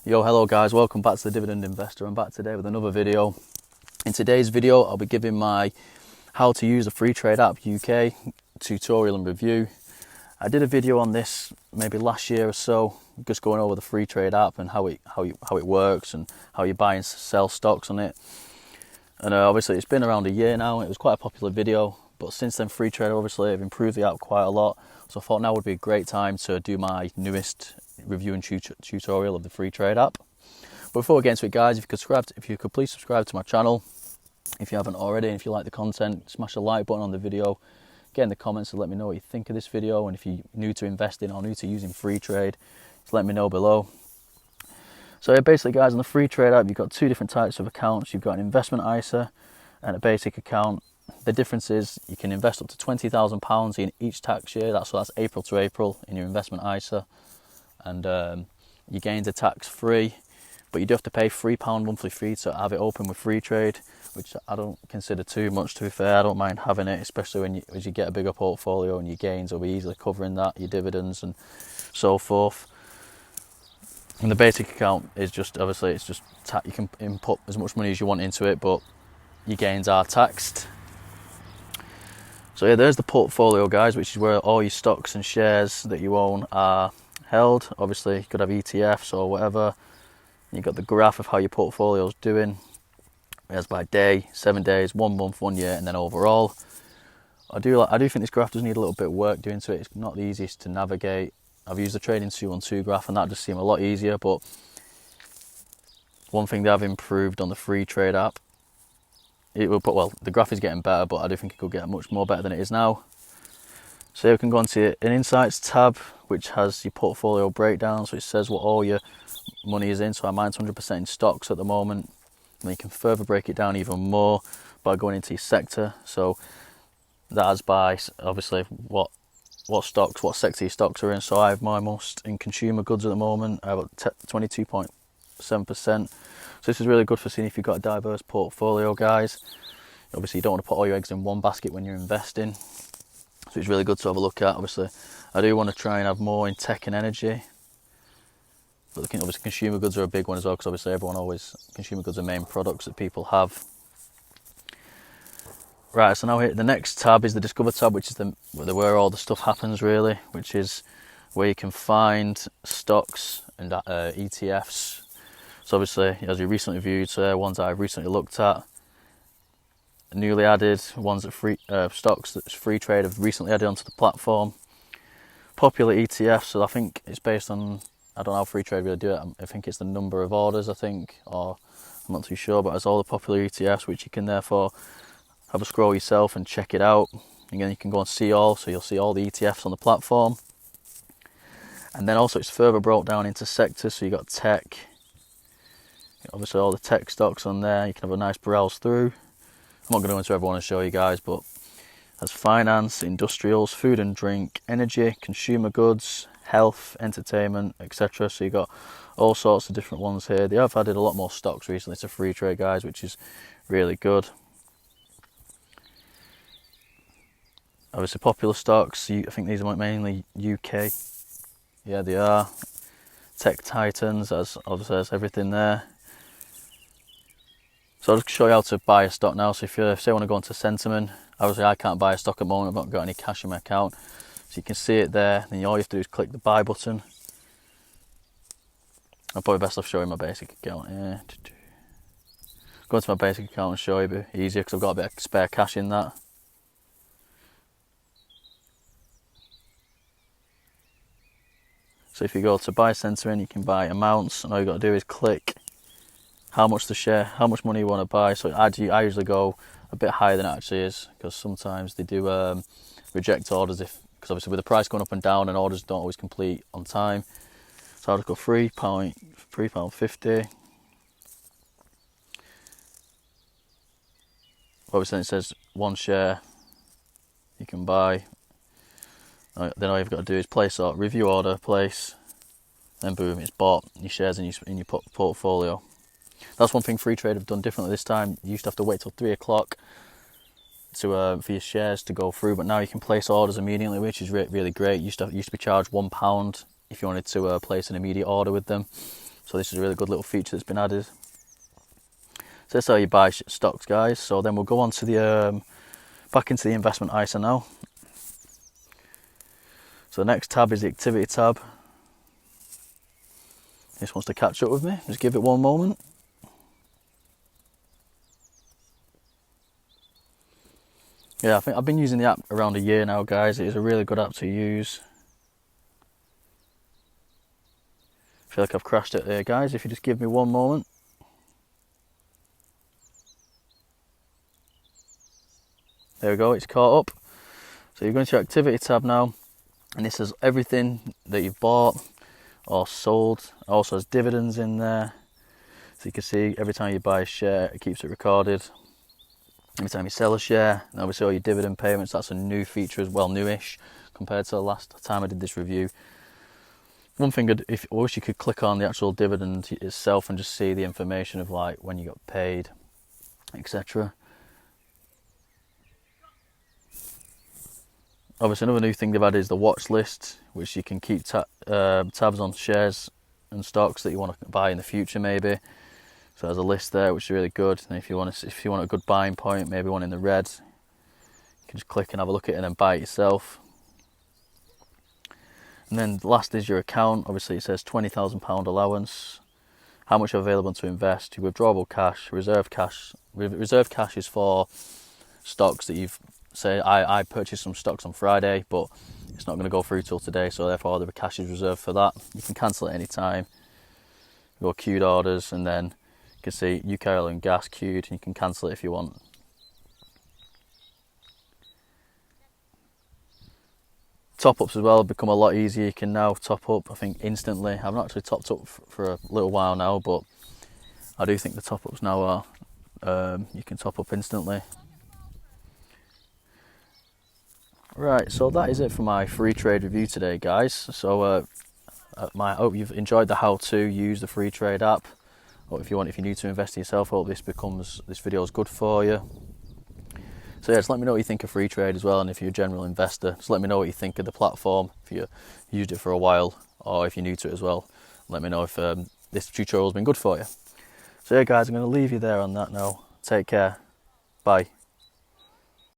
Yo, hello guys, welcome back to the Dividend Investor. I'm back today with another video. In today's video, I'll be giving my how to use the Freetrade App UK tutorial and review. I did a video on this maybe last year or so, just going over the Freetrade App and how it works and how you buy and sell stocks on it. And obviously it's been around a year now. It was quite a popular video, but since then Freetrade obviously have improved the app quite a lot. So I thought now would be a great time to do my newest review and tutorial of the Freetrade app. But before we get into it, guys, if you could please subscribe to my channel if you haven't already, and if you like the content, smash the like button on the video, get in the comments and let me know what you think of this video, and if you're new to investing or new to using Freetrade, just let me know below. So yeah, basically guys, on the Freetrade app you've got two different types of accounts. You've got an investment ISA and a basic account. The difference is you can invest up to £20,000 in each tax year. That's April to April in your investment ISA, and your gains are tax free, but you do have to pay £3 monthly fee to have it open with Freetrade, which I don't consider too much, to be fair. I don't mind having it, especially as you get a bigger portfolio and your gains will be easily covering that, your dividends and so forth. And the basic account is just, obviously it's just you can input as much money as you want into it, but your gains are taxed. So yeah, there's the portfolio, guys, which is where all your stocks and shares that you own are held. Obviously you could have ETFs or whatever. You've got the graph of how your portfolio is doing. As by day, 7 days, 1 month, 1 year, and then overall. I do think this graph does need a little bit of work doing to it. It's not the easiest to navigate. I've used the trading 2-on-2 graph and that just seemed a lot easier, but one thing they have improved on the Freetrade app, the graph is getting better, but I do think it could get much more better than it is now. So here we can go into an Insights tab, which has your portfolio breakdown, so it says what all your money is in. So mine's 100% in stocks at the moment. And you can further break it down even more by going into your sector. So that is by obviously what sector your stocks are in. So I have my most in consumer goods at the moment. I have 22.7%. So this is really good for seeing if you've got a diverse portfolio, guys. Obviously you don't want to put all your eggs in one basket when you're investing. So it's really good to have a look at. Obviously I do want to try and have more in tech and energy. But obviously consumer goods are a big one as well, because obviously consumer goods are main products that people have. Right, so now here the next tab is the Discover tab, which is where all the stuff happens really, which is where you can find stocks and ETFs. So obviously, as you recently viewed, ones that I've recently looked at, newly added, ones that stocks that Freetrade have recently added onto the platform. Popular ETFs, so I think it's based on, I don't know how Freetrade really do it. I think it's the number of orders, or I'm not too sure, but it's all the popular ETFs, which you can therefore have a scroll yourself and check it out. Again, you can go and see all, so you'll see all the ETFs on the platform. And then also it's further broke down into sectors, so you've got tech, obviously all the tech stocks on there. You can have a nice browse through. I'm not going to go into everyone and show you guys, but there's finance, industrials, food and drink, energy, consumer goods, health, entertainment, etc. So you've got all sorts of different ones here. They have added a lot more stocks recently to Freetrade, guys, which is really good. Obviously popular stocks, I think these are mainly UK. Yeah, they are. Tech Titans, as obviously there's everything there. So I'll just show you how to buy a stock now. So if you say I want to go into sentiment, obviously I can't buy a stock at the moment, I've not got any cash in my account. So you can see it there, then all you have to do is click the buy button. I'm probably best off showing my basic account here. Go into my basic account and show you, it'll be easier because I've got a bit of spare cash in that. So if you go to buy sentiment, you can buy amounts, and all you've got to do is click how much money you want to buy. So I usually go a bit higher than it actually is, because sometimes they do reject orders because obviously with the price going up and down, and orders don't always complete on time. So I'll just go £3.50. Obviously it says one share you can buy. Then all you've got to do is place or review order, place, then boom, it's bought. Your shares in your portfolio. That's one thing Freetrade have done differently this time. You used to have to wait till 3 o'clock for your shares to go through, but now you can place orders immediately, which is really great. You used to be charged £1 if you wanted to place an immediate order with them. So this is a really good little feature that's been added. So that's how you buy stocks, guys. So then we'll go on to the back into the investment ISA now. So the next tab is the activity tab. This wants to catch up with me. Just give it one moment. Yeah, I think I've been using the app around a year now, guys. It is a really good app to use. I feel like I've crashed it there, guys. If you just give me one moment. There we go, it's caught up. So you're going to your activity tab now, and this is everything that you've bought or sold. It also has dividends in there. So you can see every time you buy a share, it keeps it recorded. Every time you sell a share, and obviously all your dividend payments, that's a new feature as well, newish compared to the last time I did this review. One thing, I wish you could click on the actual dividend itself and just see the information of like when you got paid, etc. Obviously another new thing they've added is the watch list, which you can keep tabs on shares and stocks that you want to buy in the future maybe. So there's a list there which is really good. And if you want a good buying point, maybe one in the red, you can just click and have a look at it and then buy it yourself. And then last is your account. Obviously it says £20,000 allowance, how much available to invest, your withdrawable cash, reserve cash. Reserve cash is for stocks that you've, say I purchased some stocks on Friday, but it's not going to go through till today, so therefore the cash is reserved for that. You can cancel it any time. Go queued orders, and then you can see UK oil and gas queued, and you can cancel it if you want. Top-ups as well have become a lot easier. You can now top up, I think, instantly. I've not actually topped up for a little while now, but I do think the top-ups now are, you can top up instantly. Right, so that is it for my free trade review today, guys. So I hope you've enjoyed the how to use the Freetrade app. Or if you need to invest in yourself, I hope this video is good for you. So yeah, just let me know what you think of Freetrade as well, and if you're a general investor, just let me know what you think of the platform, if you used it for a while, or if you're new to it as well. Let me know if this tutorial has been good for you. So yeah guys, I'm going to leave you there on that now. Take care. Bye.